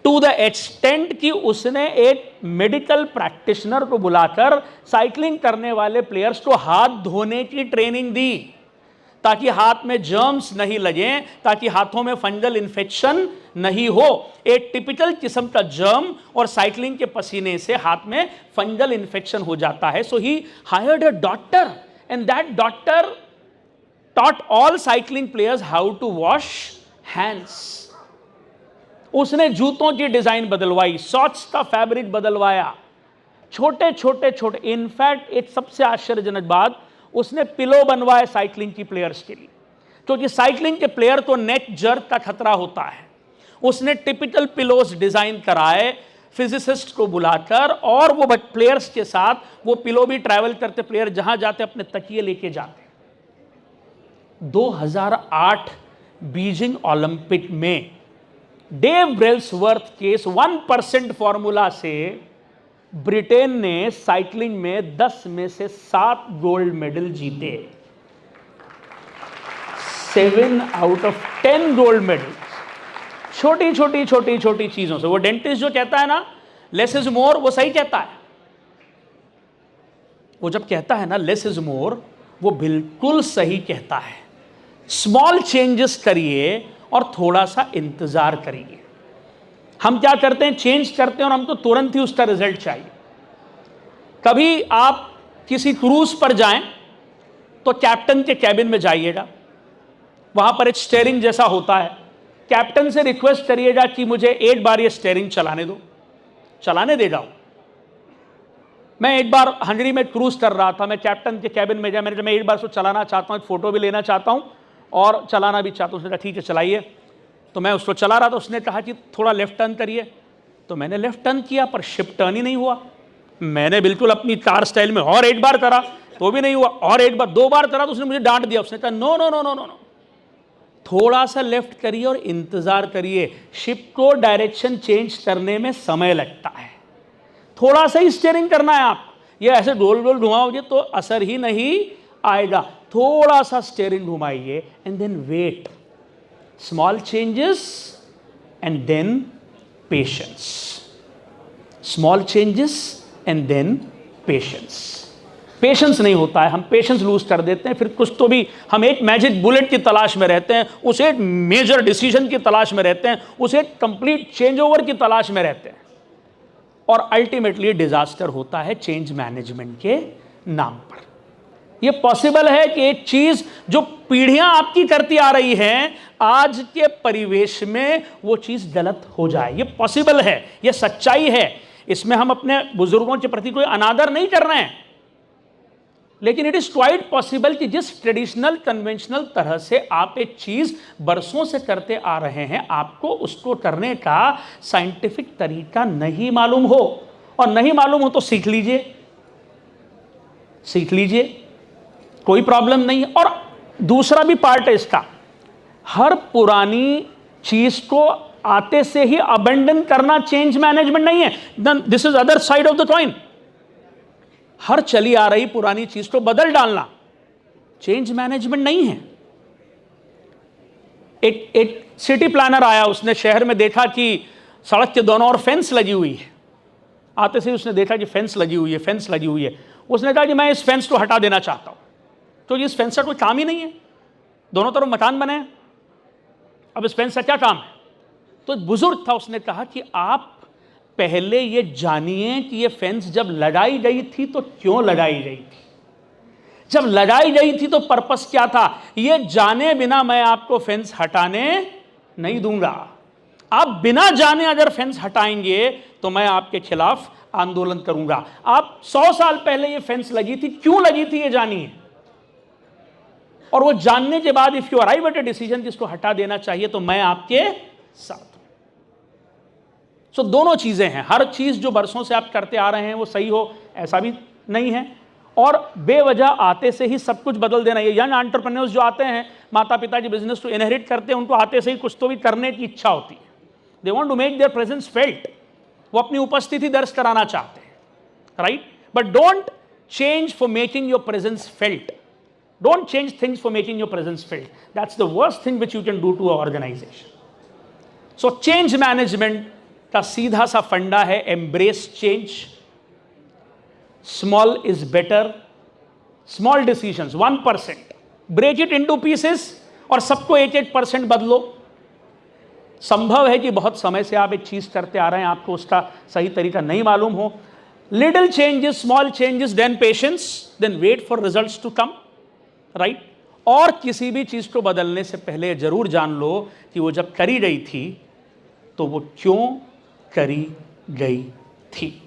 टू द एक्सटेंट कि उसने एक मेडिकल प्रैक्टिशनर को बुलाकर साइकिलिंग करने वाले प्लेयर्स को हाथ धोने की ट्रेनिंग दी ताकि हाथ में जर्म्स नहीं लगे, ताकि हाथों में फंगल इन्फेक्शन नहीं हो। एक टिपिकल किस्म का जर्म और साइकिलिंग के पसीने से हाथ में फंगल इन्फेक्शन हो जाता है। So he hired a doctor and that doctor taught all cycling players how to wash hands. उसने जूतों की डिजाइन बदलवाई, सॉक्स का फैब्रिक बदलवाया, छोटे छोटे छोटे, इनफैक्ट एक सबसे आश्चर्यजनक बात, उसने पिलो बनवाए साइकिलिंग की प्लेयर्स के लिए, क्योंकि साइकिलिंग के प्लेयर को नेक जर्क का खतरा होता है। उसने टिपिकल पिलोस डिजाइन कराए फिजिसिस्ट को बुलाकर, और वो प्लेयर्स के साथ वो पिलो भी ट्रैवल करते, प्लेयर जहां जाते अपने तकिए लेके जाते। 2008 बीजिंग ओलंपिक में डेव ब्रेल्सवर्थ के इस 1% फॉर्मूला से ब्रिटेन ने साइकिलिंग में 10 में से 7 गोल्ड मेडल जीते, 7 आउट ऑफ 10 गोल्ड मेडल। छोटी छोटी छोटी छोटी चीजों से। वो डेंटिस्ट जो कहता है ना लेस इज मोर, वो सही कहता है। वो जब कहता है ना लेस इज मोर, वो बिल्कुल सही कहता है। स्मॉल चेंजेस करिए और थोड़ा सा इंतजार करिए। हम क्या करते हैं, चेंज करते हैं और हमको तुरंत ही उसका रिजल्ट चाहिए। कभी आप किसी क्रूज पर जाएं तो कैप्टन के कैबिन में जाइएगा, वहां पर एक स्टीयरिंग जैसा होता है, कैप्टन से रिक्वेस्ट करिएगा कि मुझे एक बार ये स्टीयरिंग चलाने दो, चलाने देगा वो। मैं एक बार हंगरी में क्रूज कर रहा था, मैं कैप्टन के कैबिन में गया, मैं एक बार उसको चलाना चाहता हूँ, एक फोटो भी लेना चाहता हूँ और चलाना भी चाहता हूँ। उसने कहा ठीक है चलाइए। तो मैं उसको चला रहा था, उसने कहा कि थोड़ा लेफ्ट टर्न करिए, तो मैंने लेफ्ट टर्न किया पर शिप टर्न ही नहीं हुआ। मैंने बिल्कुल अपनी कार स्टाइल में और एक बार करा तो भी नहीं हुआ, और एक बार 2 बार करा तो उसने मुझे डांट दिया। उसने कहा no no no no no no, थोड़ा सा लेफ्ट करिए और इंतजार करिए। शिप को डायरेक्शन चेंज करने में समय लगता है, थोड़ा सा ही स्टीयरिंग करना है आप। ये ऐसे गोल गोल घुमाओगे तो असर ही नहीं आएगा। थोड़ा सा स्टीयरिंग घुमाइए and then wait, small changes and then patience, small changes and then patience. Patience नहीं होता है, हम पेशेंस लूज कर देते हैं, फिर कुछ तो भी हम एक मैजिक बुलेट की तलाश में रहते हैं, उस एक मेजर डिसीजन की तलाश में रहते हैं, उस एक कंप्लीट चेंज ओवर की तलाश में रहते हैं, और अल्टीमेटली डिजास्टर होता है चेंज मैनेजमेंट के नाम पर। यह पॉसिबल है कि एक चीज जो पीढ़ियां आपकी करती आ रही हैं, आज के परिवेश में वो चीज गलत हो जाए। यह पॉसिबल है, यह सच्चाई है। इसमें हम अपने बुजुर्गों के प्रति कोई अनादर नहीं कर रहे हैं, लेकिन इट इज क्वाइट पॉसिबल कि जिस ट्रेडिशनल कन्वेंशनल तरह से आप एक चीज बरसों से करते आ रहे हैं, आपको उसको करने का साइंटिफिक तरीका नहीं मालूम हो, और नहीं मालूम हो तो सीख लीजिए, सीख लीजिए, कोई प्रॉब्लम नहीं है। और दूसरा भी पार्ट है इसका, हर पुरानी चीज को आते से ही अबेंडन करना चेंज मैनेजमेंट नहीं है। This is other side of the coin. हर चली आ रही पुरानी चीज को बदल डालना चेंज मैनेजमेंट नहीं है। एक सिटी प्लानर आया, उसने शहर में देखा कि सड़क के दोनों ओर फेंस लगी हुई है। आते से उसने देखा कि फेंस लगी हुई है, फेंस लगी हुई है। उसने कहा कि मैं इस फेंस को हटा देना चाहता हूं, तो इस फेंस का कोई काम ही नहीं है, दोनों तरफ मकान बने हैं, अब इस फेंस का क्या काम है। तो एक बुजुर्ग था, उसने कहा कि आप पहले ये जानिए कि ये फेंस जब लगाई गई थी तो क्यों लगाई गई थी, जब लगाई गई थी तो पर्पस क्या था। ये जाने बिना मैं आपको फेंस हटाने नहीं दूंगा। आप बिना जाने अगर फेंस हटाएंगे तो मैं आपके खिलाफ आंदोलन करूंगा। आप 100 साल पहले ये फेंस लगी थी, क्यों लगी थी ये जानिए, और वो जानने के बाद if you arrive at a decision कि इसको हटा देना चाहिए तो मैं आपके साथ। सो दोनों चीजें हैं। हर चीज जो बरसों से आप करते आ रहे हैं वो सही हो ऐसा भी नहीं है, और बेवजह आते से ही सब कुछ बदल देना। ये यंग एंटरप्रेन्योर्स जो आते हैं, माता पिता की बिजनेस को इनहेरिट करते हैं, उनको आते से ही कुछ तो भी करने की इच्छा होती है। They want to make their presence felt, वो अपनी उपस्थिति दर्ज कराना चाहते हैं, right? But don't change for making your presence felt. Don't change things for making your presence felt. That's the worst thing which you can do to an organization. So change management का सीधा सा फंडा है embrace change. Small is better. Small decisions 1%. Break it into pieces और सबको 1% बदलो. संभव है कि बहुत समय से आप एक चीज करते आ रहे हैं, आपको उसका सही तरीका नहीं मालूम हो. Little changes, small changes, then patience, then wait for results to come. Right? और किसी भी चीज को बदलने से पहले जरूर जान लो कि वो जब करी गई थी तो वो क्यों करी गई थी.